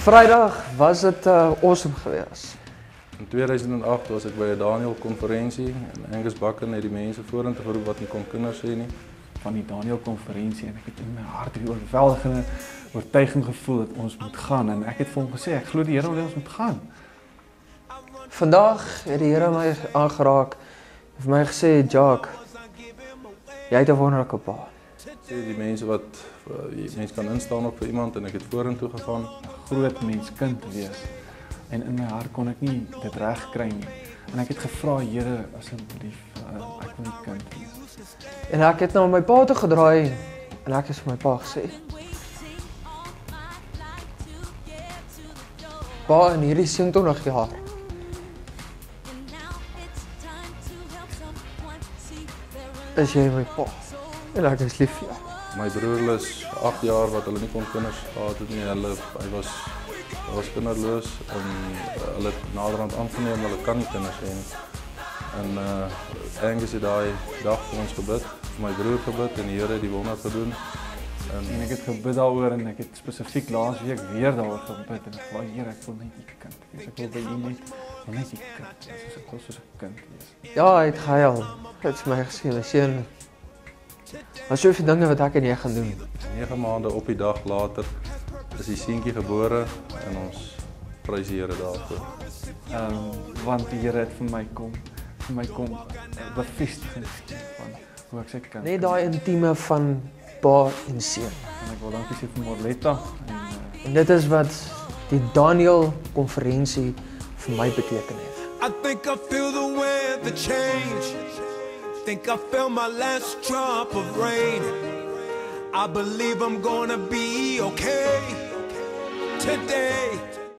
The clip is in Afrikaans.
Vrydag was dit awesome geweest. In 2008 was ek by 'n Daniel konferensie en Angus Bakken het die mense vorentoe geroep wat nie kon kinders sê nie. Van die Daniel konferensie en ek het in my hart die oorweldigende oortuiging gevoel dat ons moet gaan en ek het vir hom gesê ek glo die Here wil ons moet gaan. Vandag het die Here my aangeraak en vir my gesê, Jacques, jy het 'n wonderlike pa. Sê die mense wat mense kan instaan op vir iemand en ek het vorentoe gegaan. Groot mens kind wees. En in my hart kon ek nie dit reg kry nie. En ek het gevra, Here, asseblief, ek wil nie kind wees. En ek het na my pa toe gedraai en ek het vir my pa gesê, Pa, in hierdie 27 jaar is jy my pa en ek is lief vir jou. My broer is 8 jaar wat hulle nie kon kinders gehad het nie. Hy was kinderloos en hulle het naderhand aangeneem hulle kan nie kinders hê nie. En Angus het daai dag vir ons gebid, vir my broer gebid en die Here het die wonder gedoen. En ek het gebid daaroor en ek het spesifiek laasweek weer daaroor gebid en ek vra, Here, ek wil net U kind wees. Ek wil by U net U kind wees. Ek wil soos 'n kind wees. Ja, hy het gehuil. Hy het vir my gesê, my seun, maar soveel dinge wat ek en jy gaan doen. 9 maande op die dag later is die seentjie gebore en ons prys die Here daarvoor. Want die Here het vir my kom bevestiging van hoe ek sy kind. Net daai intieme van pa en seun. En ek wil dankie sê vir Morletta En dit is wat die Daniel konferensie vir my beteken het. I think I feel the weather change. Think I feel my last drop of rain. I believe I'm gonna be okay today.